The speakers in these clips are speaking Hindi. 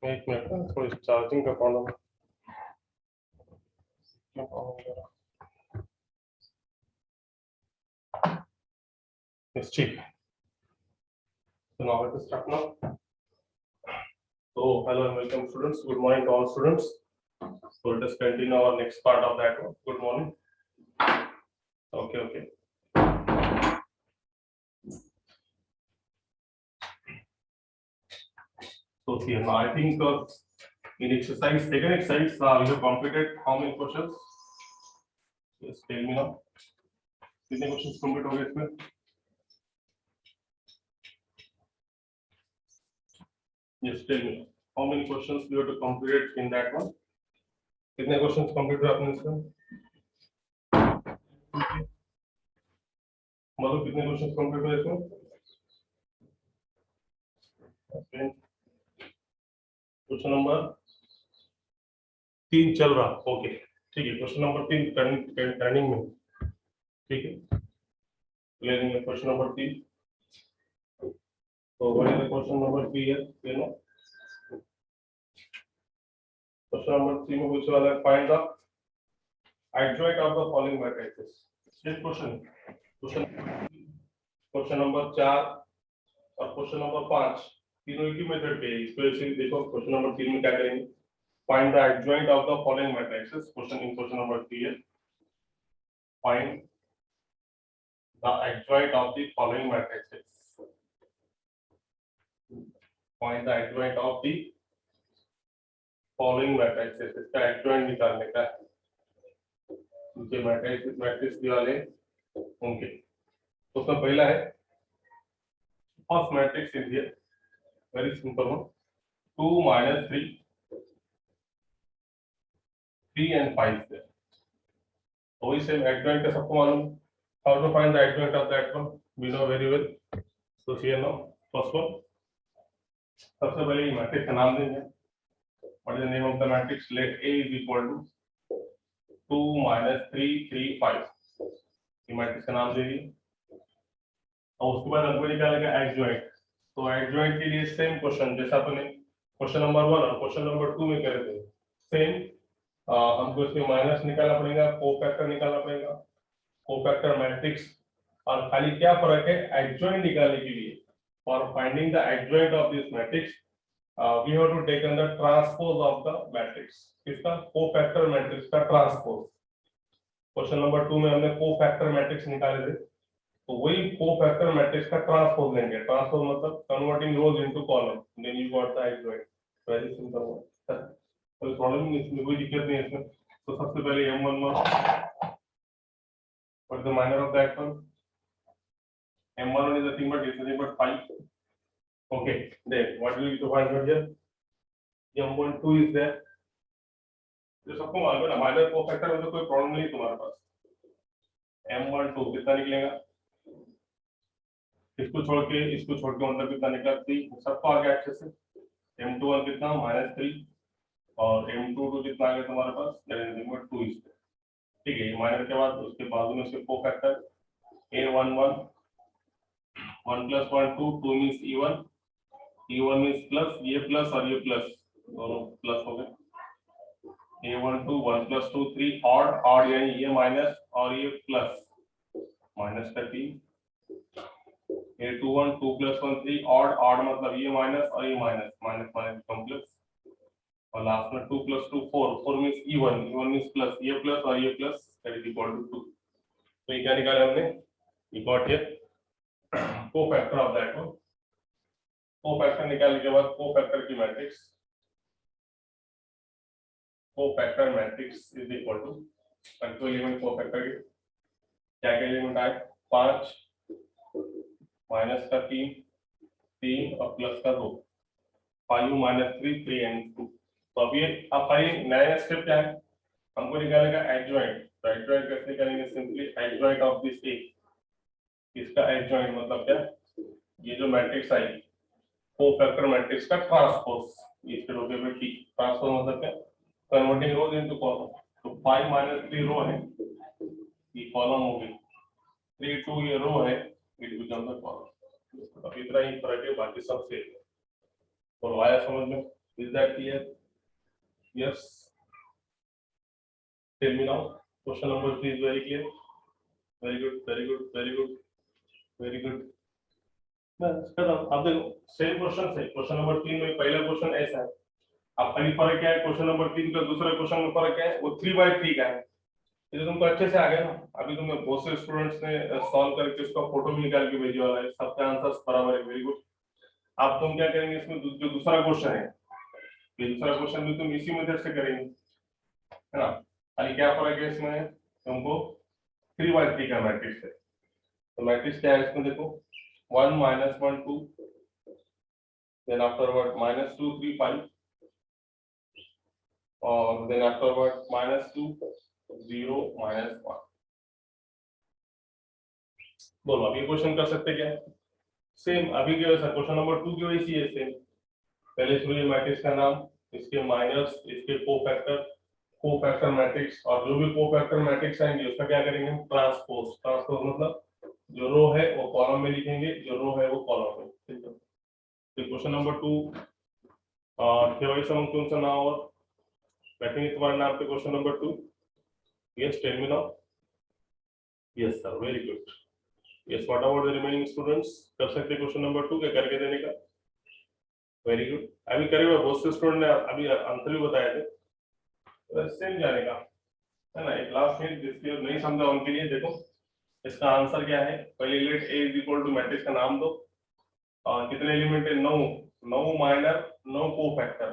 एक मिनट, थोड़ी चार्जिंग का प्रॉब्लम। Yes, ठीक। So now let us start now. So hello and welcome students. Good morning to all students. So let us continue our next part of that one. Good morning. Okay. So here now I think in exercise, second exercise, we have completed how many questions? Yes, tell me now. कितने questions complete हो गए इसमें? Yes, tell me. How many questions you have to complete in that one? कितने questions complete हुए आपने इसमें? मतलब कितने questions complete हुए इसमें? Okay. क्वेश्चन नंबर 3 चल रहा। ओके ठीक है, क्वेश्चन नंबर 3 टर्निंग में, ठीक है, ले लेंगे क्वेश्चन नंबर 3। तो what is the question number 3 है, यू नो क्वेश्चन नंबर 3 में पूछने वाला है find the adjoint of the following matrices. This question number 4 और क्वेश्चन नंबर 5 तीनों एक ही मेथड पे है। इसको ऐसे देखो, क्वेश्चन नंबर 3 में क्या करेंगे, find the adjoint of the following matrices. Question number 3 है, find the adjoint of the following matrices. Find the adjoint of the following matrices. इसका adjoint निकालने का है, जो मैट्रिक्स दिए वाले उनके। तो उसमें पहला है first matrix is here, very simple one, 2 - 3 3 and 5 है। तो वही सेम adjoint का सबको मालूम, how to find the adjoint of that one we know very well. So here now first one, सबसे पहले मैट्रिक्स का नाम देंगे। What is the name of the matrix? Let A is equal to 2 - 3 3 5, ये मैट्रिक्स का नाम दे दिए। और उसके बाद हमको निकालेगा एडजॉइंट। तो एडजॉइंट के लिए सेम क्वेश्चन जैसा अपने क्वेश्चन नंबर 1 और क्वेश्चन नंबर 2 में करे थे, सेम हमको इसमें माइनस निकालना पड़ेगा, कोफैक्टर निकालना पड़ेगा, कोफैक्टर मैट्रिक्स। और खाली क्या फर्क है एडजॉइंट निकालने के लिए, for finding the adjoint of this matrix we have to take on the transpose of the matrix. इसका कोफैक्टर मैट्रिक्स का ट्रांसपोज। क्वेश्चन नंबर 2 में हमने कोफैक्टर मैट्रिक्स निकाले थे, तो वही कोफैक्टर मैट्रिक्स का ट्रांसपोज लेंगे। ट्रांसपोज मतलब converting rows into column, then you got the adjoint. Very simple one, कोई प्रॉब्लम नहीं इसमें, कोई दिक्कत नहीं है इसमें। तो सबसे पहले M11, what is the minor of that one? M11 is nothing but 5. Okay, then what will you find out here? M12 is there. जो सबको मालूम है ना, माइनर कोफैक्टर में तो कोई प्रॉब्लम नहीं तुम्हारे पास। M12 कितना निकलेगा? इसको छोड़ के मतलब कितना निकला? 3। सबको आ गया अच्छे से। M21 कितना? -3 और M22 कितना आ गया तुम्हारे पास? 2 इज there. ठीक है, ये माइनर के बाद उसके बाजू में इसके cofactor A11 1 + 1 2 2 means E1 means plus, ये प्लस और ये प्लस दोनों प्लस हो गए। A12 1 + 2 3 ऑड यानी ये माइनस और ये प्लस, माइनस का 3। A21 2 + 1 3 ऑड मतलब ये माइनस और ये माइनस, माइनस कॉम्प्लेक्स। और लास्ट में 2 + 2 4 मींस E1 मींस प्लस, ये प्लस और ये plus, that is equal to 2। तो ये क्या निकाला हमने? We got here cofactor of that one. Cofactor निकालने के बाद कोफैक्टर की matrix, cofactor matrix is equal to, control element cofactor के क्या क्या एलिमेंट आए? 5 माइनस का 3 और प्लस का 2, 5 माइनस 3 3 एंड 2। तो अब ये अब भाई नया स्टेप क्या है, हमको निकालने का एडजॉइंट। तो एडजॉइंट कैसे निकालेंगे, सिंपली एडजॉइंट ऑफ दिस ए, इसका एडजॉइंट मतलब क्या, ये जो मैट्रिक्स आई कोफैक्टर मैट्रिक्स का ट्रांसपोज, इसके रोटेबिलिटी ट्रांसपोज मतलब क्या, कन्वर्टिंग रोज इनटू कॉलम। तो 5 माइनस 3 रो है, ये कॉलम हो गई, 3 2 ये रो है, इट बिकम्स अ कॉलम। अब इतना ही फर्क है, बाकी सब सेम है। और आया समझ में, is that clear? Yes, tell me now, question number 3 is very clear. Very good, very good, very good, very good. अब देखो सेम क्वेश्चन है, क्वेश्चन नंबर 3 में पहला क्वेश्चन ऐसा है, अब खाली फर्क क्या है, क्वेश्चन नंबर 3 का दूसरे क्वेश्चन में फर्क क्या है, वो 3/3 का है। ये तो तुमको अच्छे से आ गया ना, अभी तुमने बहुत से स्टूडेंट्स ने सॉल्व करके उसका फोटो भी निकाल के भेजे वाला है, सबका आंसर्स बराबर है, वेरी गुड। अब तुम क्या करेंगे इसमें, जो दूसरा क्वेश्चन है, ये दूसरा क्वेश्चन भी तुम इसी मेथड से करेंगे, है ना। खाली क्या फर्क है इसमें, तुमको 3/3 का मैट्रिक्स है, तो मैट्रिक्स क्या है इसमें देखो, 1 -1 2, then afterward -2 3 5, और then afterward -2 0 -1। बोलो अब ये क्वेश्चन कर सकते क्या, सेम अभी के वैसा क्वेश्चन नंबर 2 की वैसी है सेम। पहले इसमें मैट्रिक्स का नाम, इसके माइनस, इसके कोफैक्टर मैट्रिक्स, और जो भी कोफैक्टर मैट्रिक्स आएंगे उसका क्या करेंगे हम, ट्रांसपोज। ट्रांसपोज मतलब जो रो है वो कॉलम में लिखेंगे, जो रो है वो कॉलम में, ठीक है। तो क्वेश्चन नंबर 2 ठेवाई समंग तुमचं नाव और बैठेंगे तुम्हारे नाम पे, question number 2। Yes, tell me now. Yes sir, very good. Yes, what about the remaining students, कर सकते क्वेश्चन नंबर 2 क्या करके देने का, वेरी गुड। अभी करीब बहुत से स्टूडेंट ने अभी आंसर भी बताए थे, तो सेम जाने का है ना। एक लास्ट में जिसके नहीं समझा उनके लिए देखो, इसका आंसर क्या है, पहले let A is equal to matrix का नाम दो, कितने एलिमेंट है, 9, 9 माइनर 9 कोफैक्टर,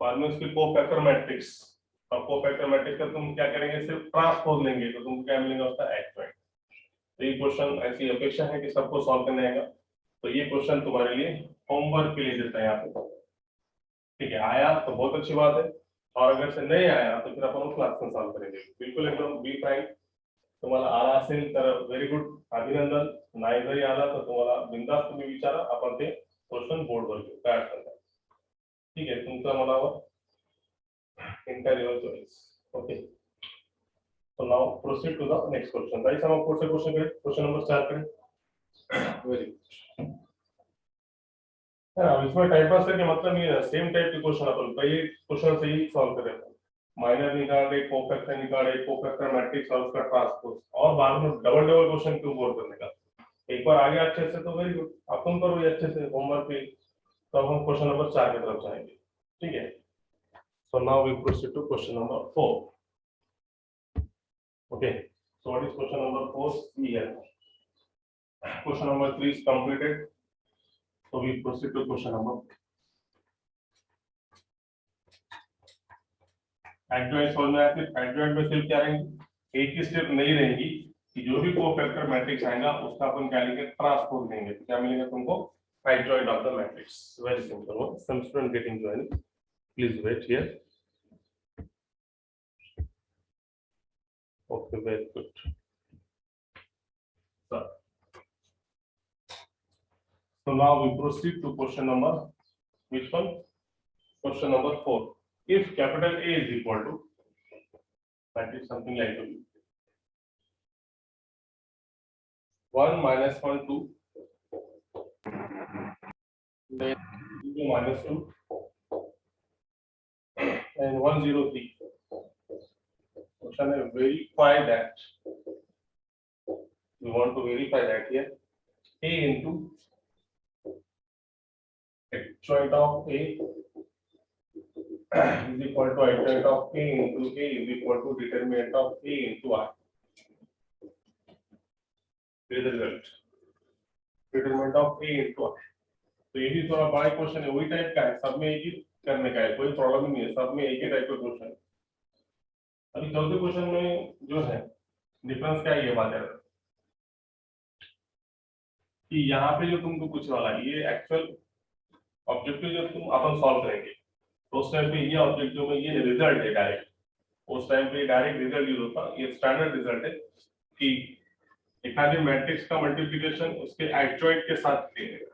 बाद में उसकी कोफैक्टर मैट्रिक्स, और कोफैक्टर मैट्रिक्स का तुम क्या करेंगे, सिर्फ ट्रांसपोज लेंगे, तो तुमको क्या मिलेगा उसका एडजॉइंट। तो ये क्वेश्चन ऐसी अपेक्षा है कि सबको सॉल्व करने आएगा, तो ये क्वेश्चन तुम्हारे लिए होमवर्क के लिए देता है यहाँ पे, ठीक है। आया तो बहुत अच्छी बात है, और अगर से नहीं आया तो फिर अपन क्लास में सॉल्व करेंगे, बिल्कुल एकदम बी फ्रँक। तुम्हाला आला असेल तर व्हेरी गुड, अभिनंदन। नाही जरी आला तर तुम्हाला बिनधास्त तुम्ही विचारा, आपण ते क्वेश्चन बोर्डवर घेऊ, काय अडचण नाही, ठीक आहे। तुमच्या Manawar entire your choice, okay. So now proceed to the next question. Guys, हम कौन से क्वेश्चन करें, क्वेश्चन नंबर 4 करें, वेरी गुड। हाँ, इसमें टाइम पास करके मतलब नहीं है, सेम टाइप के क्वेश्चन अपन पहले क्वेश्चन से ही सॉल्व करें, माइनर निकाल रहे, कोफैक्टर निकाल रहे, कोफैक्टर मैट्रिक्स और उसका ट्रांसपोज, और बाद में डबल डबल क्वेश्चन क्यों बोर करने का, एक बार आगे अच्छे से तो वेरी गुड, अब तुम करो ये अच्छे से होमवर्क पे, तब हम क्वेश्चन नंबर 4 की तरफ जाएंगे, ठीक है। So now we proceed to question number 4, okay. So what is question number 4 here? Question number 3 is completed, so we proceed to question number। Adjoint solve में आते, एडजॉइंट में सिर्फ क्या रहेंगे, एक ही स्टेप नहीं रहेगी कि जो भी कोफैक्टर मैट्रिक्स आएगा उसका अपन क्या लेंगे, ट्रांसपोज लेंगे, तो क्या मिलेगा तुमको, adjoint of the matrix. Very simple, some student getting join, please wait here, okay, very good. So now we proceed to question number, which one? Question number 4. If capital A is equal to, that is something like 1 minus 1 2, then 2 minus 2, and 1 0 3. Question is verify that. We want to verify that here. A into adjoint of A is equal to adjoint of A into A is equal to determinant of A into I. Here's the result. Determinant of A into I. तो ये भी थोड़ा बड़ा क्वेश्चन है, वही टाइप का है, सब में एक ही करने का है, कोई प्रॉब्लम नहीं है, सब में एक ही टाइप का क्वेश्चन है। अभी चौथे क्वेश्चन में जो है डिफरेंस क्या है, ये बात है, कि यहाँ पे जो तुमको पूछने वाला है ये एक्चुअल ऑब्जेक्टिव जो तुम अपन सॉल्व करेंगे तो उस टाइम पे ये ऑब्जेक्टिव में ये रिजल्ट है डायरेक्ट, उस टाइम पे डायरेक्ट रिजल्ट यूज होता, ये स्टैंडर्ड रिजल्ट है कि एक आधे मैट्रिक्स का मल्टीप्लिकेशन उसके एडजॉइंट के साथ किया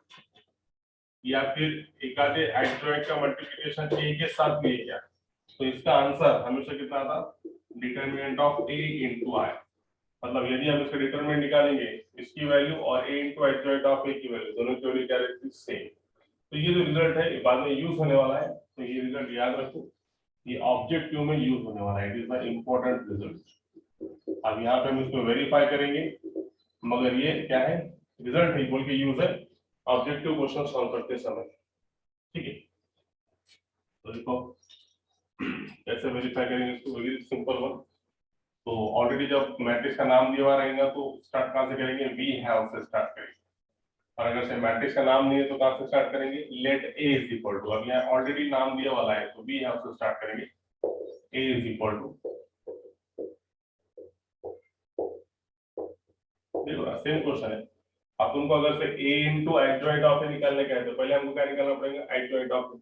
या फिर एक आधे एडजॉइंट का मल्टीप्लिकेशन ए के साथ किया गया, तो इसका आंसर हमेशा कितना था, determinant of A into I. मतलब यदि हम इसका डिटरमिनेंट निकालेंगे इसकी वैल्यू और ए इनटू एडजॉइंट ऑफ ए की वैल्यू दोनों की वैल्यू क्या रहती है, सेम। तो ये जो रिजल्ट है ये बाद में यूज होने वाला है, तो ये रिजल्ट याद रखो, ये ऑब्जेक्टिव में यूज होने वाला है, it is the important result. अब यहाँ पे हम इसको वेरीफाई करेंगे, मगर ये क्या है, रिजल्ट है बोल के यूज है ऑब्जेक्टिव क्वेश्चन सॉल्व करते समय। ठीक है, तो देखो कैसे वेरीफाई करेंगे इसको, वेरी सिंपल वन। तो ऑलरेडी जब मैट्रिक्स का नाम दिया हुआ रहेगा तो स्टार्ट कहाँ से करेंगे, वी हैव से स्टार्ट करेंगे, और अगर से मैट्रिक्स का नाम नहीं है तो कहाँ से स्टार्ट करेंगे, let A is equal to, अब यहाँ ऑलरेडी नाम दिया वाला है तो वी हैव से स्टार्ट करेंगे, ए इज इक्वल टू, देखो ना सेम क्वेश्चन है। अब तुमको अगर से a इंटू एडजॉइंट ऑफ ए निकालने का है तो पहले हमको क्या निकालना पड़ेगा, एडजॉइंट ऑफ ए,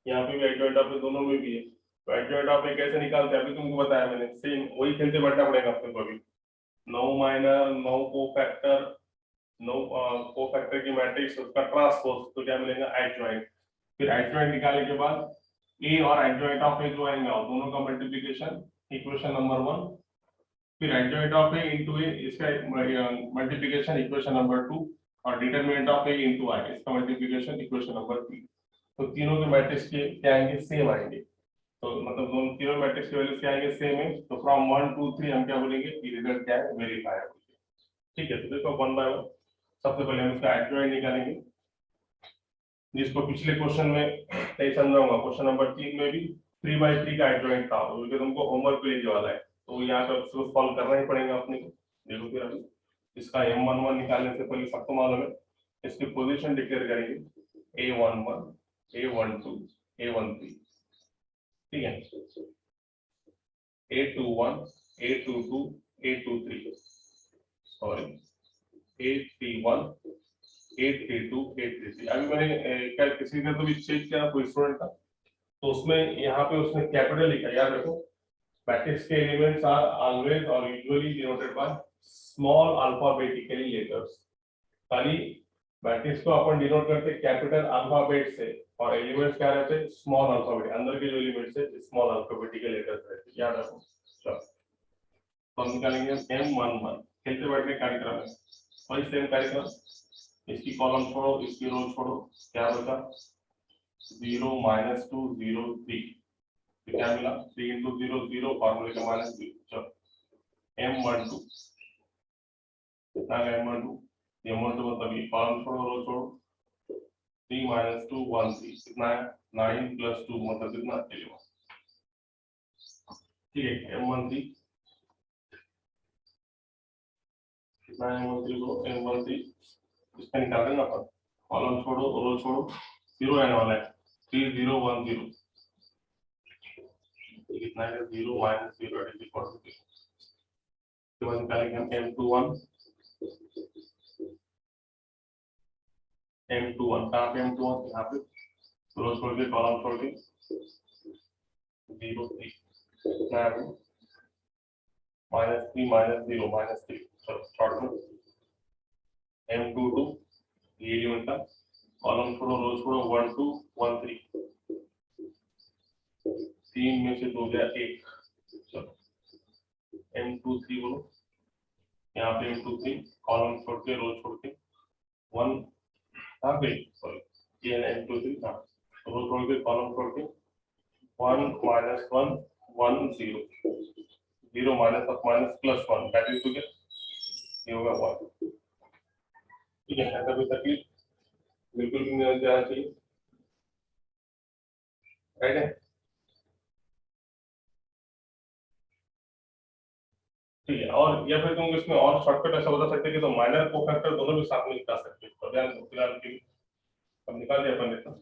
यहाँ पे भी एडजॉइंट ऑफ ए दोनों में भी है, तो एडजॉइंट ऑफ ए कैसे निकालते हैं अभी तुमको बताया मैंने, सेम वही खेलते बैठना पड़ेगा अपने को अभी। No minor, no cofactor, no cofactor की मैट्रिक्स उसका ट्रांसपोज, तो क्या मिलेगा, एडजॉइंट। फिर एडजॉइंट निकालने के बाद ए और एडजॉइंट ऑफ ए जो आएगा दोनों का मल्टीप्लिकेशन, इक्वेशन नंबर 1, फिर एडजॉइंट ऑफ ए इनटू ए इसका मल्टीप्लिकेशन इक्वेशन नंबर 2, और determinant of A into I इसका मल्टीप्लिकेशन इक्वेशन नंबर 3। तो तीनों के मैट्रिक्स के क्या आएंगे, सेम आएंगे, तो मतलब दोनों तीनों मैट्रिक्स के वैल्यू क्या आएंगे, सेम है, तो फ्रॉम 1 2 3 हम क्या बोलेंगे कि रिजल्ट क्या है, वेरीफाई है। ठीक है, तो देखो वन बाय वन, सबसे पहले हम इसका एडजॉइंट निकालेंगे, जिसको पिछले क्वेश्चन में नहीं समझाऊंगा, क्वेश्चन नंबर 3 में भी 3/3 का एडजॉइंट था, क्योंकि तुमको होमवर्क भेजने वाला है तो यहाँ पे उसको सॉल्व करना ही पड़ेगा अपने को। देखो फिर अभी इसका M11 निकालने से पहले सबको मालूम है इसकी पोजीशन डिक्लेयर करेंगे, A11 A12 A13, ठीक है, A21 A22 A23, sorry A31 832 833। अभी मैंने क्या किसी ने तो भी चेक किया कोई स्टूडेंट का, तो उसमें यहाँ पे उसने कैपिटल लिखा, याद रखो मैट्रिक्स के एलिमेंट्स आर ऑलवेज और usually denoted by small alphabetically letters. खाली मैट्रिक्स को अपन डिनोट करते कैपिटल अल्फाबेट से, और एलिमेंट्स क्या रहते हैं, स्मॉल अल्फाबेट, अंदर के जो एलिमेंट्स है स्मॉल अल्फाबेटिकल लेटर्स रहते हैं, याद रखो। चलो तो हम निकालेंगे M11, खेलते बैठने कार्यक्रम है, वही सेम कार्यक्रम, इसकी कॉलम छोड़ो इसकी रो छोड़ो, क्या बचा 0 -2 0 3, तो क्या मिला 3 into 0 0, फॉर्मूले का -3। चलो M12 कितना है, M12 मतलब ये कॉलम छोड़ो रो छोड़ो, 3 -2 1 3 कितना है, 9 + 2 मतलब कितना 11। ठीक है, M13 कितना है, M13 इसका निकाल देना अपन, कॉलम छोड़ो रो छोड़ो, 0 आने वाला है 3 0 1 0, कितना है 0 -0 इज इक्वल टू 0। तो हम निकालेंगे हम M21 कहाँ पे M21 यहाँ पे, रो छोड़ के कॉलम छोड़ के 0 3 कितना है -3 -0 -3। चलो शॉर्ट में M22 ये एलिमेंट का कॉलम छोड़ो रो छोड़ो 1 2 1 3, 3 में से 2 गया 1। चलो M23 बोलो, यहाँ पे M23 कॉलम छोड़ के रो छोड़ के 1 कहाँ पे, सॉरी ये M23 था, रो छोड़ के कॉलम छोड़ के 1 -1 1 0 0 minus of minus plus 1 that is to get, ये होगा 1। ठीक है, ऐसा कोई तकलीफ बिल्कुल भी नहीं जाना चाहिए, राइट है। ठीक है, और या फिर तुम इसमें और शॉर्टकट ऐसा बता सकते हैं कि तो माइनर कोफैक्टर दोनों भी साथ में निकाल सकते हैं, तो ध्यान दो फिलहाल की अब निकाल दिया अपन इतना।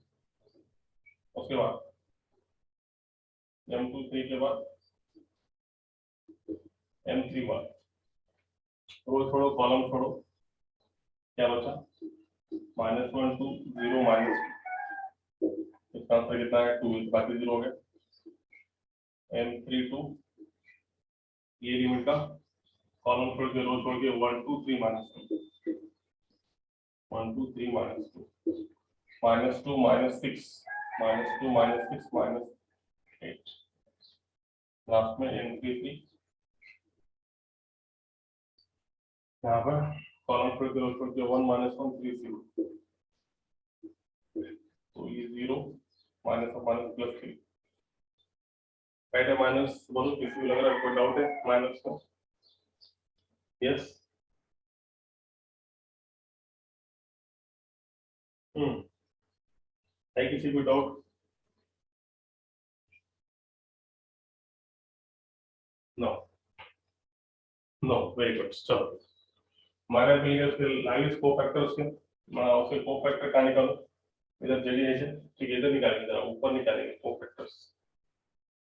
उसके बाद M23 के बाद M31 रो छोड़ो कॉलम छोड़ो, क्या बचा -1 2 0 -2, इसका आंसर कितना है 2, बाकी 0 हो गया। m3 2, ये लिमिट का कॉलम छोड़ के रो छोड़ के 1 2 3 -2, 1 2 3 -2, -2 -6, -2 -6 -8, लास्ट में m3 3, यहाँ पर कॉलम छोड़ के रो छोड़ के 1 -1 3 0, तो ये 0 -3, राइट है। माइनस बोलो किसी को लग रहा है कोई डाउट है माइनस को? यस, है किसी को doubt? No, no, very good. चलो माइनस मिल गया, फिर लाइस को फैक्टर उसके को फैक्टर का निकालो। इधर जगह है, ठीक है, इधर निकालेंगे, जरा ऊपर निकालेंगे को फैक्टर्स।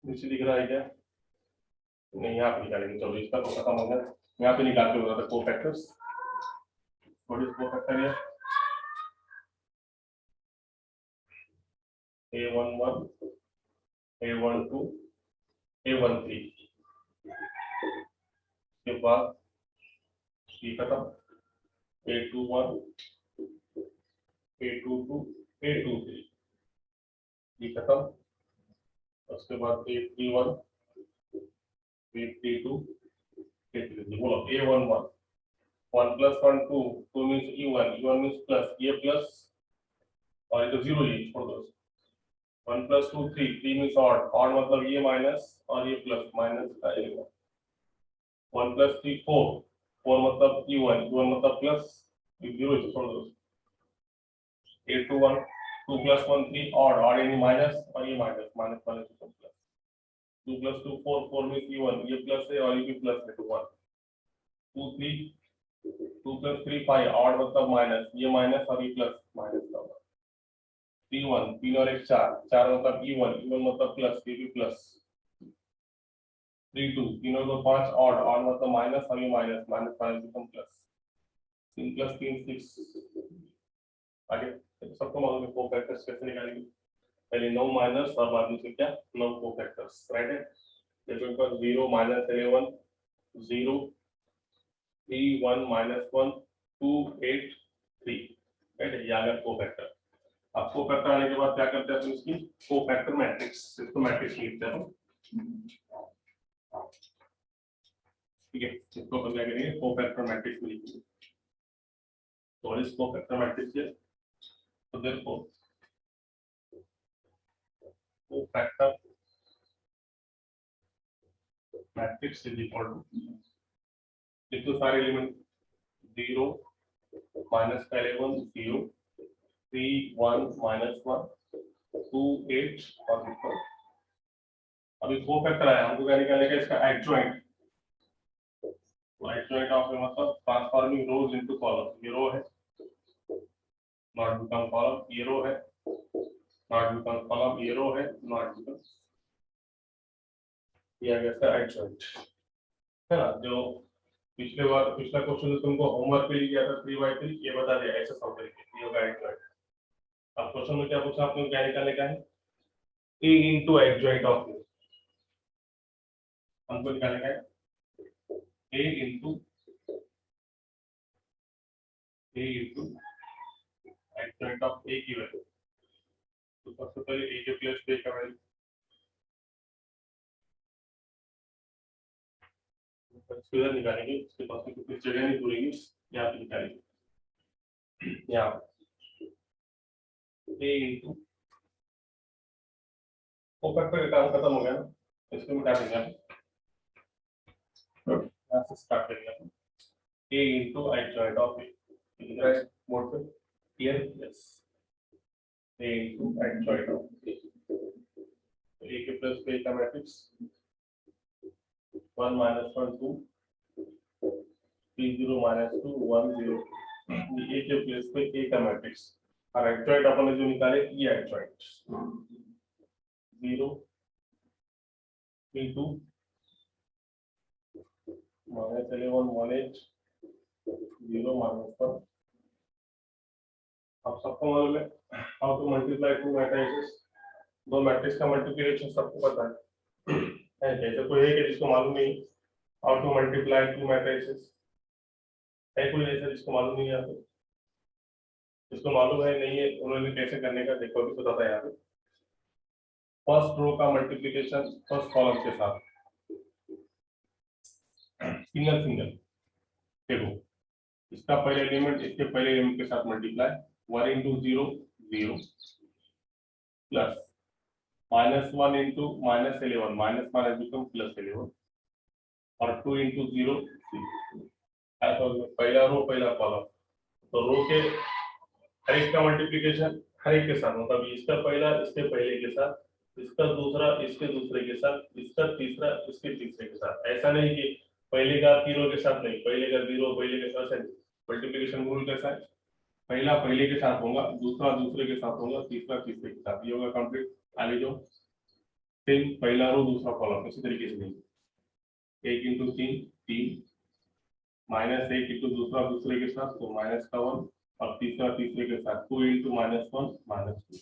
नीचे दिख रहा है क्या? नहीं, यहाँ पे निकालेंगे। चलो इसका तो खत्म हो गया, यहाँ पे निकाल के हो रहा था को फैक्टर्स। व्हाट इज को फैक्टर है? a11, a12, a13 के बाद ये खत्म, a21, a22, a23 ये खत्म। उसके बाद a31, a32, a33। बोलो a11, 1 + 1 2, 2 means e1, e1 means plus, ये प्लस और ये तो 0 ही छोड़ दो। 1 + 2 3, 3 means odd, odd मतलब ये माइनस और ये प्लस, माइनस का ये 1 + 3 4, 4 मतलब e1, e1 मतलब प्लस, ये 0 ही छोड़ दो। a21, 2 + 1 3, odd, odd यानी माइनस और ये minus, minus plus, 2 + 2 4, 4 means e1, ये प्लस है और ये भी प्लस है, 1 2 3, 2 + 3 5, odd मतलब माइनस, ये माइनस और ये प्लस, माइनस का 3 1, 3 और 1 4, 4 मतलब e1, e1 मतलब प्लस, ये भी प्लस, 3 2, 3 और 2 5, odd, odd मतलब माइनस और ये माइनस, माइनस बिकम प्लस, 3 + 3 6। आगे तो सबको मालूम है को फैक्टर्स कैसे निकालेंगे, पहले 9 माइनस और बाद में से क्या 9 को फैक्टर्स, राइट है। जैसे उनका 0 -11 0 3 1 -1 2 8 3, राइट है। ये आ गया को फैक्टर। अब को फैक्टर आने के बाद क्या करते हैं अपन इसकी को फैक्टर मैट्रिक्स, इसको मैट्रिक्स लिखते हैं, ठीक है। इसको अपन क्या करेंगे को फैक्टर मैट्रिक्स में लिखेंगे। तो इस को फैक्टर मैट्रिक्स है, तो देखो cofactor matrix is equal to, इतने सारे एलिमेंट 0 -11 0 3 1 -1 2 8 और इक्वल। अभी को फैक्टर आया, हमको क्या निकालने का इसका एडजॉइंट। तो एडजॉइंट ऑफ मतलब ट्रांसफॉर्मिंग रोज इनटू कॉलम। ये रो है, नॉट बिकम कॉलम, ये रो है, नॉट बिकम कॉलम, ये रो है, नॉट बिकम, ये आ गया इसका एडजॉइंट, है ना। जो पिछले बार पिछला क्वेश्चन जो तुमको होमवर्क पे लिया था 3/3, ये बता दिया ऐसे सॉल्व करके, ये होगा एडजॉइंट। अब क्वेश्चन में क्या पूछा आपने, क्या निकालने का है a into एडजॉइंट ऑफ, हमको निकालने का है a into adjoint of a की वैल्यू। तो सबसे पहले a के प्लेस पे का वैल्यू इधर निकालेंगे, इसके पास में कुछ जगह नहीं पूरेगी, यहाँ पे निकालेंगे। यहाँ a into को फैक्टर का काम खत्म हो गया ना, इसको मिटा देंगे आप, यहाँ से स्टार्ट करेंगे आप। a into adjoint of a, दिख रहा है बोर्ड पे, clear? Yes, a into adjoint of a, तो a के प्लस पे का मैट्रिक्स 1 -1 2 3 0 -2 1 0, ये a के प्लेस पे a का मैट्रिक्स। और एडजॉइंट अपन ने जो निकाले ये एडजॉइंट 0 3 2 -11 1 8 0 -1 अब सबको मालूम है how to multiply two matrices, दो मैट्रिक्स का मल्टीप्लिकेशन सबको पता है जैसे कोई है कि जिसको मालूम नहीं how to multiply two matrices, है कोई ऐसा जिसको मालूम नहीं है? जिसको मालूम है नहीं है उन्होंने कैसे करने का देखो भी बताता है यहाँ पे। फर्स्ट रो का मल्टीप्लिकेशन फर्स्ट कॉलम के साथ सिंगल सिंगल, देखो इसका पहले एलिमेंट इसके पहले एलिमेंट के साथ multiply, 1 into 0 0 plus -1 into -11 minus minus become +11 और 2 into 0 ऐसा पहला रो पहला कॉलम, तो रो के हर एक का मल्टीप्लिकेशन हर एक के साथ, मतलब इसका पहला इसके पहले के साथ, इसका दूसरा इसके दूसरे के साथ, इसका तीसरा इसके तीसरे के साथ। ऐसा नहीं कि पहले का तीनों के साथ नहीं, पहले का 0 पहले के साथ। मल्टीप्लिकेशन रूल कैसा है? पहला पहले के साथ होगा, दूसरा दूसरे के साथ होगा, तीसरा तीसरे के साथ, ये होगा कंप्लीट। आगे जो फिर पहला रो दूसरा कॉलम इसी तरीके से नहीं, 1 into 3 3 -1 into दूसरा दूसरे के साथ तो माइनस का 1 और तीसरा तीसरे के साथ 2 into -1 -2।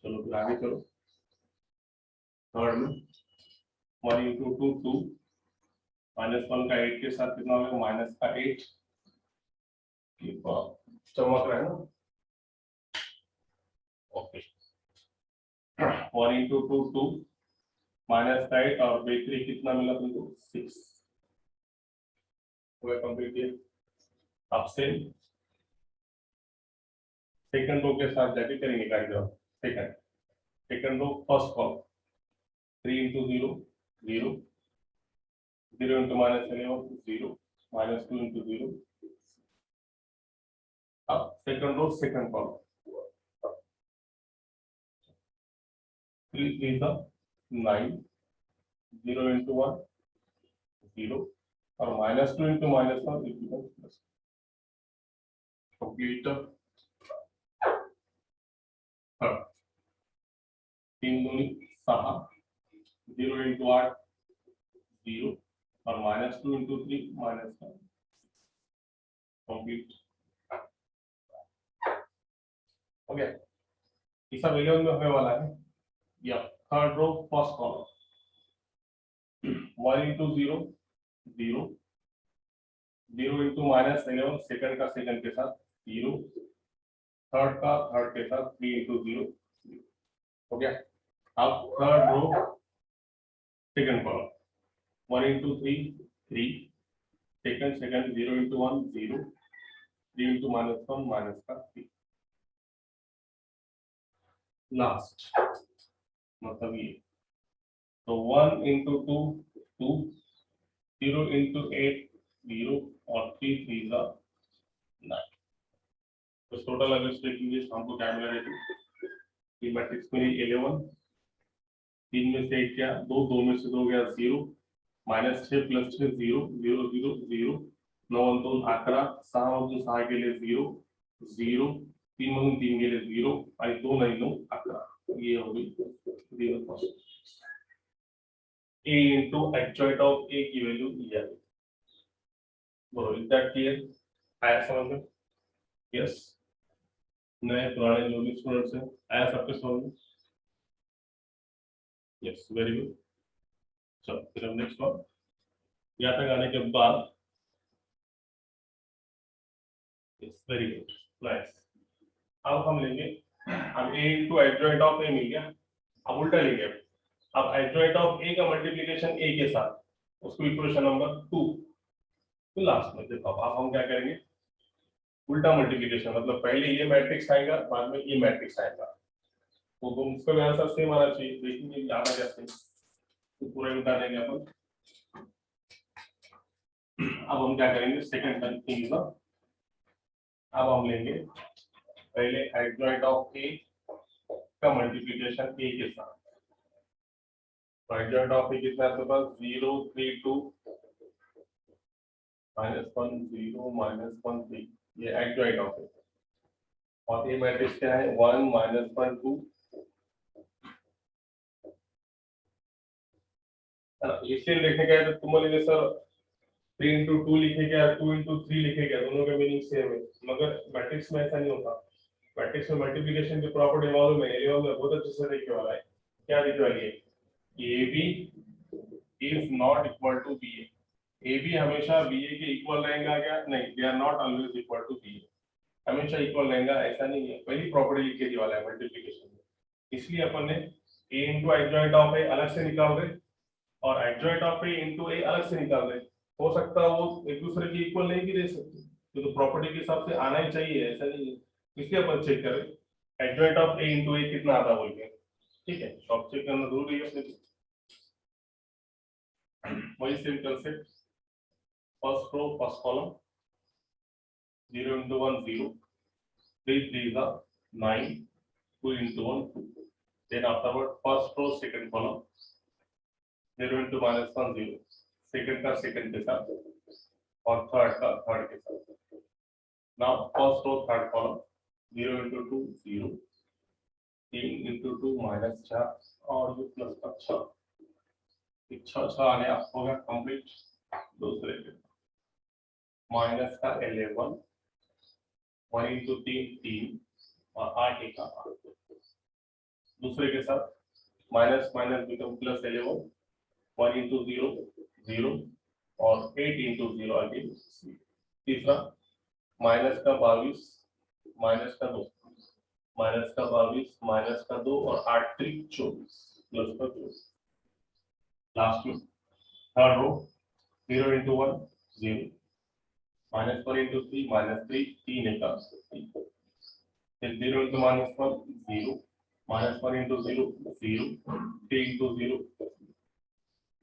चलो फिर आगे चलो, थर्ड में 1 into 2 2 -1 का 8 के साथ कितना होगा माइनस का 8, चमक रहा है ना? ओके 1 into 2 2 माइनस का 8 और बेकरी कितना मिला तुमको 6 हुआ कंप्लीट। ये अब से सेकंड रो के साथ जाके करेंगे कार्य। Second row first column 3 into 0 0 0 into -11 0 -2 into 0। अब second row second column 3 3 9 0 into 1 0 और -2 into -1 it becomes plus complete। तीन दूनी 6 0 into 8 0 और -2 into 3 -1 कंप्लीट हो गया। इस सब 11 में होने वाला है। या third row first column 1 into 0 0 0 into -11 second का सेकंड के साथ 0 थर्ड का थर्ड के साथ 3 into 0 हो गया। अब third row second column 1 into 3 3 second 0 into 1 0 3 into -1 minus का 3 लास्ट, मतलब ये तो 1 into 2 2 0 into 8 0 और 3 3 का 9। तो टोटल अगर देखेंगे हमको क्या मिला है? ये मैट्रिक्स मेरी 11, 3 में से 1 गया 2 2 में से 2 गया 0 -6 + 6 0 0 0 0 9 2 11 6 2 6 गेले 0 0 3 मधून 3 गेले 0 आणि 2 आणि 9 11। ये हो गई a into adjoint of a की वैल्यू ये है। बोलो इज दैट क्लियर? आया समझ में? यस, नए पुराने जो भी स्टूडेंट्स हैं आया सबके समझ में? Yes very good. चलो फिर हम नेक्स्ट वन यहाँ तक आने के बाद यस वेरी गुड नाइस। अब हम लेंगे, अब a into adjoint of a मिल गया, अब उल्टा लेंगे। अब adjoint of a का मल्टीप्लिकेशन a के साथ उसको इक्वेशन नंबर 2 तो लास्ट में देखो अब हम क्या करेंगे उल्टा मल्टीप्लिकेशन, मतलब पहले ये मैट्रिक्स आएगा बाद में ये मैट्रिक्स आएगा, तो तुम उसका भी आंसर सेम आना चाहिए। देखेंगे ज्यादा कैसे तो पूरा उल्टा देंगे अपन। अब हम क्या करेंगे सेकंड थिंग ना, अब हम लेंगे पहले एडजॉइंट ऑफ ए का मल्टीप्लिकेशन ए के साथ। एडजॉइंट ऑफ ए कितना है? पास 0 3 2 -1 0 -1 3, ये एडजॉइंट ऑफ ए और ये मैट्रिक्स क्या है 1 -1 2 इसे लिखने का है तो तुम बोलेंगे सर 3 into 2 लिखे क्या 2 into 3 लिखे क्या, दोनों का मीनिंग सेम है, मगर मैट्रिक्स में ऐसा नहीं होता। मैट्रिक्स में मल्टीप्लिकेशन की प्रॉपर्टी मालूम है, एलिमेंट में बहुत अच्छे से देखने वाला है। क्या देखने वाली है? A B is not equal to B A. A B हमेशा बी ए के इक्वल रहेगा क्या? नहीं, they are not always equal to B A. हमेशा इक्वल रहेगा ऐसा नहीं है, पहली प्रॉपर्टी लिख के दी वाला है मल्टीप्लिकेशन में। इसलिए अपन ने a इंटू एडजॉइंट ऑफ ए अलग से निकाल रहे और एडजॉइंट ऑफ ए इंटू ए अलग से निकाल रहे। हो सकता है वो एक दूसरे के इक्वल नहीं भी दे सकते, तो प्रॉपर्टी के हिसाब से आना ही चाहिए, ऐसा नहीं है। इसलिए अपन चेक करें एडजॉइंट ऑफ ए इंटू ए कितना आता बोल के। ठीक है, तो आप चेक करना जरूरी है। वही same concept, first row first column 0 into 1 0, 3 3 is 9, 2 into 1 2. Then afterward first row second column 0 into -1 0, second का second के साथ और third का third के साथ। Now first row third column 0 into 2 0, 3 into 2 -4 और ये प्लस का 6, 6 आने हो गया कंप्लीट। दूसरे के माइनस का 11, 1 into 3 3 और 8 एक 8। दूसरे के साथ minus minus become plus 11, 1 into 0 0 और 8 into 0 अगेन। तीसरा माइनस का 22 माइनस का 2, माइनस का 22 माइनस का 2 और 8 3 24 प्लस का 24। लास्ट में थर्ड रो 0 into 1 0, -1 into 3 -3 3 एक 3, then 0 into -1 0, -1 into 0 0, 3 into 0,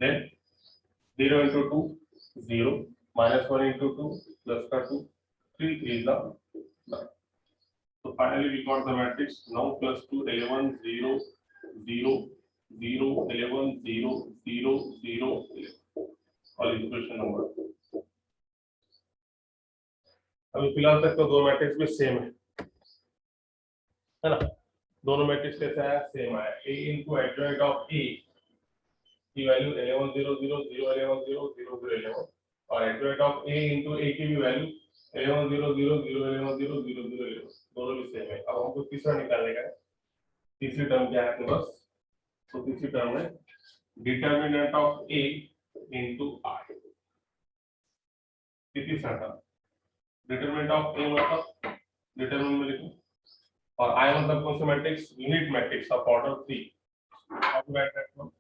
then 0 into 2 0, -1 into 2 plus का 2, 3 3 is 9. So finally we got the matrix now plus 2 11 0 0 0 11 0 0 0 11 और इक्वेशन नंबर। अभी फिलहाल तक तो दो मैट्रिक्स भी सेम है ना? दोनों मैट्रिक्स कैसा है? सेम है। a into adjoint of a की वैल्यू 11 0 0 0 11 0 0 0 11 और adjoint of a into a की भी वैल्यू 11 0 0 0 11 0 0 0 11 दोनों भी सेम है। अब हमको तीसरा निकालने का है। तीसरी टर्म क्या है? बस तो तीसरी टर्म है determinant of a into i। तीसरा टर्म डिटरमिनेंट ऑफ a मतलब डिटरमिनेंट में लिखो और i मतलब कौन सा matrix? Unit matrix of order 3। How to write that one?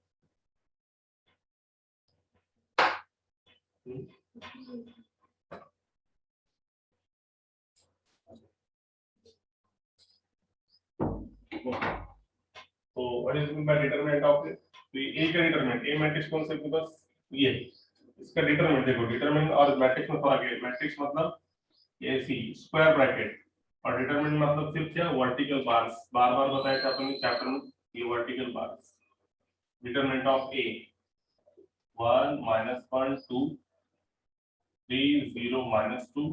तो what is mean by determinant of a? तो ये a का डिटरमिनेंट, a मैट्रिक्स कौन सा है बस ये, इसका डिटरमिनेंट देखो। डिटरमिनेंट और मैट्रिक्स में फर्क है। मैट्रिक्स मतलब ये सी स्क्वायर ब्रैकेट और डिटरमिनेंट मतलब सिर्फ क्या? Vertical bars. बार-बार बताया था अपन ने चैप्टर में, ये vertical bars. Determinant of a 1 -1 2 3 0 -2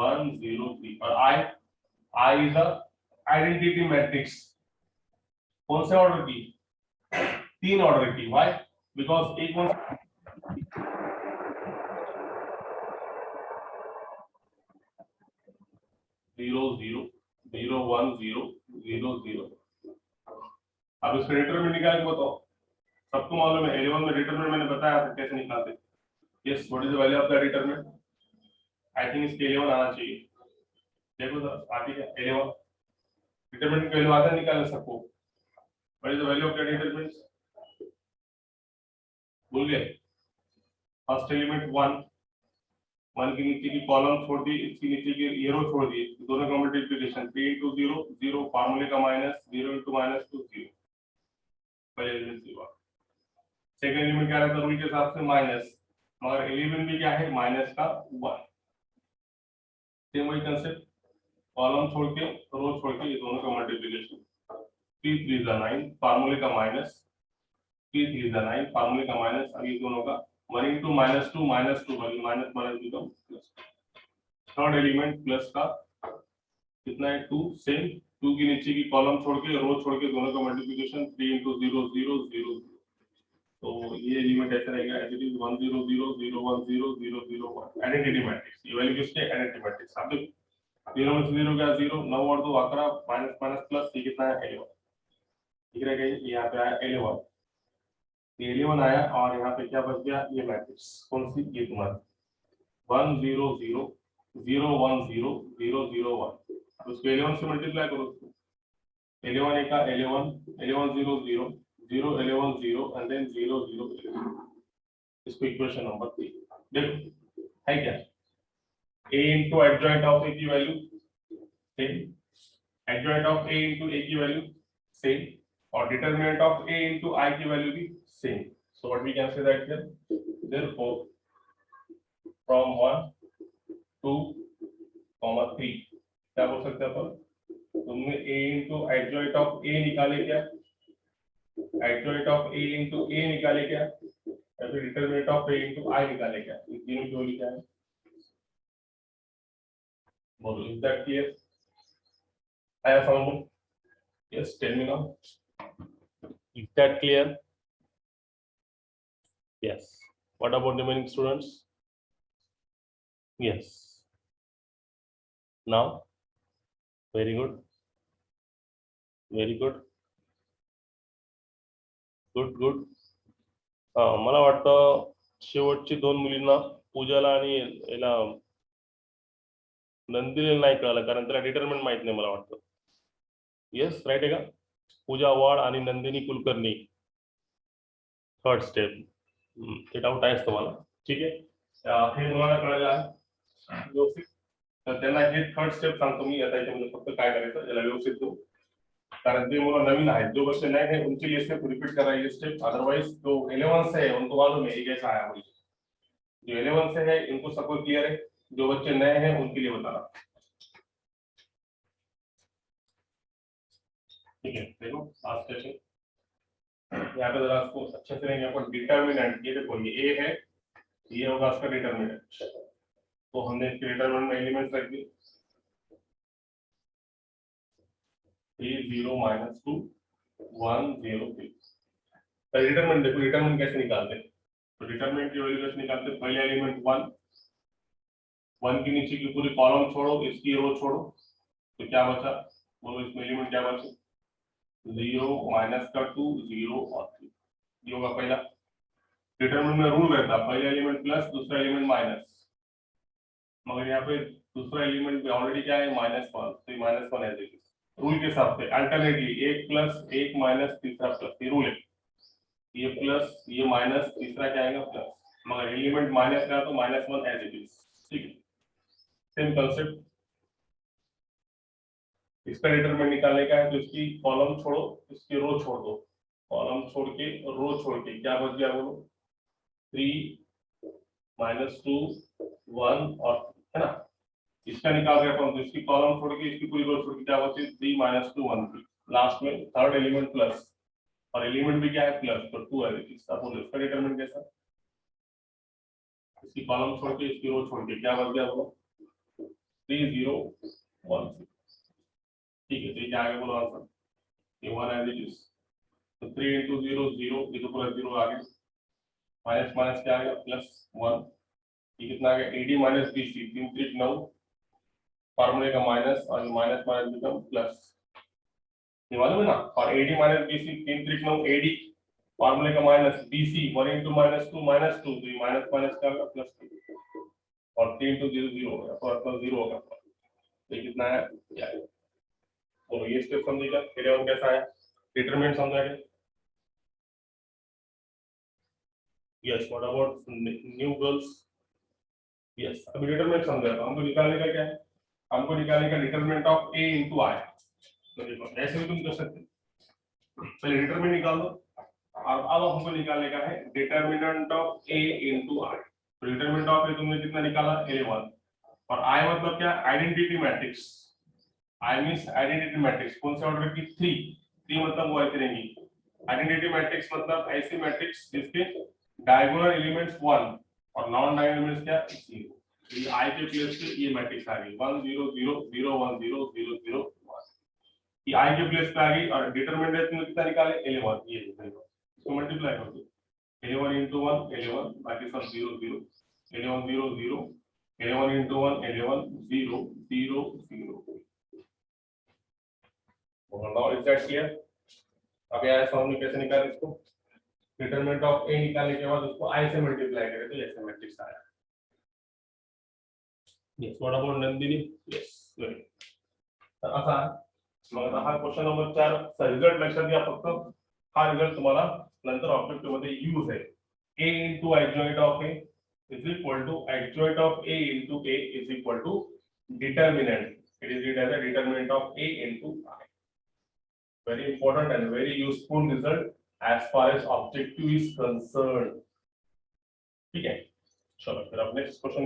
1 0 3 और I is the identity matrix। कौन से ऑर्डर की? 3 ऑर्डर की। व्हाई? बिकॉज़ एक कौन 0 0 0 1 0 0 0। अब इसका डिटरमिनेंट निकाल के बताओ। सबको मालूम है 11 में डिटरमिनेंट मैंने बताया था कैसे निकालते। Yes, what is the value of the determinant? I think इसके 11 आना चाहिए। देखो सर आती है 11 डिटरमिनेंट की वैल्यू आता है निकालने सबको। What is the value of the determinant? भूल गए? फर्स्ट एलिमेंट 1, 1 के नीचे की कॉलम छोड़ दी, इसके नीचे की ये रो छोड़ दी, दोनों का मल्टीप्लिकेशन 3 into 0 0 फार्मूले का माइनस 0 into -2 0। पहले एलिमेंट 0। सेकंड एलिमेंट क्या रहता है? रूल के हिसाब से माइनस, मगर एलिमेंट भी क्या है? माइनस का 1। सेम वही कंसेप्ट, कॉलम छोड़ के रो छोड़ के ये दोनों का मल्टीप्लिकेशन 3 3 is 9 फार्मूले का माइनस 3 3 is 9 फार्मूले का माइनस। अब ये दोनों का 1 into -2 -2 value minus minus become plus. Third element plus का कितना है? 2। सेम 2 के नीचे की कॉलम छोड़ के रो छोड़ के दोनों का मल्टीप्लिकेशन 3 into 0 0 0 0। तो ये एलिमेंट ऐसा रहेगा as it is 1 0 0 0 1 0 0 0 1 identity matrix. ये वैल्यू किसके? Identity matrix. आप देखो 0 में 0 गया 0, 9 और 2 11, माइनस माइनस प्लस, ये कितना है 11, ठीक है। यहाँ पे आया 11, 11 आया और यहाँ पे क्या बच गया, ये मैट्रिक्स कौन सी, ये तुम्हारा 1 0 0 0 1 0 0 0 1, उसको 11 से मल्टीप्लाई करो, 11 एक 11 11 0 0 0 11 0 एंड देन 0 0 11, इसको इक्वेशन नंबर 3 देखो है क्या, a into adjoint of a की value same, adjoint of a into a की वैल्यू सेम, और determinant of a into I की वैल्यू भी same. So what we can say that here, therefore from 1 2 3 क्या बोल सकते हैं अपन, तुमने a into adjoint of a निकाले क्या, adjoint of a into a निकाले क्या, या फिर determinant of a into I निकाले क्या, इन तीनों की वैल्यू क्या है बोलो. Is that clear? आया समझ में? Yes, tell me now. Is that clear? Yes. What about the remaining students? Yes. Now, very good. Very good. Good, good. मला वाटतं शेवटची दोन मुलींना पूजाला आणि याला नंदिनीला नाही कळलं, कारण त्याला डिटरमिनंट माहित नाही मला वाटतं. येस राईट आहे का, पूजा वाड आणि नंदिनी कुलकर्णी, थर्ड स्टेप, ते डाऊट आहेच तुम्हाला, ठीक आहे. हे तुम्हाला कळलं आहे व्यवस्थित, तर त्यांना हे थर्ड स्टेप सांगतो मी आता, याच्यामध्ये फक्त काय करायचं याला व्यवस्थित दो, कारण जे मुलं नवीन आहेत, जो बच्चे नए हैं उनके लिए स्टेप रिपीट कर रहा है ये स्टेप, अदरवाइज जो 11 से है उनको मालूम है ये कैसा आया मुझे, जो 11 से है इनको सब कुछ क्लियर है, जो बच्चे नए हैं उनके लिए बता रहा. ठीक है, देखो लास्ट क्वेश्चन, यहाँ पे जरा इसको अच्छे से लेंगे अपन. डिटरमिनेंट, ये देखो ये ए है, ये होगा इसका डिटरमिनेंट, तो हमने इसके डिटरमिनेंट में एलिमेंट्स रख दिए, 3 0 -2 1 0 3. डिटरमिनेंट देखो, डिटरमिनेंट कैसे निकालते हैं, तो डिटरमिनेंट की वैल्यू कैसे निकालते हैं, पहले एलिमेंट 1 के नीचे की पूरी कॉलम छोड़ो, इसकी रो छोड़ो, तो क्या बचा बोलो, इसमें एलिमेंट क्या बचा, 0 -2 0 और 3, ये होगा पहला. डिटरमिनेंट में रूल रहता है, पहला एलिमेंट प्लस, दूसरा एलिमेंट माइनस, मगर यहाँ पे दूसरा एलिमेंट ऑलरेडी क्या है -1, तो -1 है रूल के हिसाब से. अल्टरनेटली 1 प्लस 1 माइनस तीसरा प्लस, ये रूल है, ये प्लस ये माइनस तीसरा क्या आएगा प्लस, मगर एलिमेंट माइनस का तो -1 एज इट इज, ठीक है. सेम कंसेप्ट, इसका डिटरमिनेंट निकालने का है, तो इसकी कॉलम छोड़ो, इसकी रो छोड़ दो, कॉलम छोड़ के रो छोड़ के क्या बच गया बोलो, 3 -2 1 और, है ना. इसका निकाल रहे अपन, तो इसकी कॉलम छोड़ के इसकी पूरी रो छोड़ के क्या बचे, 3 -2 1 3, लास्ट में थर्ड एलिमेंट प्लस, और एलिमेंट भी क्या है प्लस, तो 2 है. इसका डिटरमिनेंट कैसा, इसकी कॉलम छोड़ के इसकी रो छोड़ के क्या बच गया बोलो, 3 0 1 6, ठीक है. तो ये क्या आगे बोलो आंसर, ये 1 एज इट इज, तो 3 × 0 0, ये तो पूरा 0 आ गया, माइनस माइनस क्या आ गया +1, ये कितना आ गया, AD - BC 3 3 9, फार्मूले का माइनस और माइनस माइनस बिकम प्लस, ये मालूम है ना. और AD - BC 3 3 9 AD, फार्मूले का माइनस, BC 1 × -2 -2, तो ये माइनस माइनस क्या होगा प्लस, और 3 × 0 0 होगा, तो आपका 0 होगा, तो ये कितना है क्या है, तो ये स्टेप समझिएगा. फिर हम कैसा है डिटरमिनेंट समझाएंगे. Yes, what about new girls. Yes, अभी डिटरमिनेंट समझाएगा, हमको निकालने का क्या है, हमको निकालने का डिटरमिनेंट ऑफ a × I. तो देखो ऐसे भी तुम कर सकते, पहले डिटरमिनेंट निकाल दो, और अब हमको निकालने का है डिटरमिनेंट ऑफ a × I. तो डिटरमिनेंट ऑफ a तुमने कितना निकाला 11, और I मतलब क्या, identity matrix. I means identity matrix, कौन से ऑर्डर की, 3 मतलब वो ऐसे रहेंगी. आइडेंटिटी मैट्रिक्स मतलब ऐसी मैट्रिक्स जिसके डायगोनल एलिमेंट्स 1 और नॉन डायगोनल एलिमेंट्स क्या 0. ये I के प्लेस पे ये मैट्रिक्स आ गई 1 0 0 0 1 0 0 0 1, ये I के प्लेस पे आ गई, और डिटरमिनेंट में कितना निकाले 11, ये इसको मल्टीप्लाई कर दो, 11 × 1 11, बाकी सब 0 0, 11 0 0, 11 into 1 11 0 0 0. Now is that clear? अब यार समझ में कैसे निकालें इसको? डिटरमिनेंट ऑफ ए निकालने के बाद उसको आई से मल्टीप्लाई करें तो ऐसे मैट्रिक्स आया। Yes, what about Nandini? Yes, very आता मग आता हा क्वेश्चन नंबर 4 चा रिझल्ट लक्षात घ्या फक्त. हा रिझल्ट तुम्हाला नंतर ऑब्जेक्टिव्ह मध्ये यूज आहे. a into adjoint of a is equal to adjoint of a into a is equal to determinant. It is written as a determinant of a into I. Very important and very useful result as far as objective is concerned. ठीक है, चलो फिर अब नेक्स्ट क्वेश्चन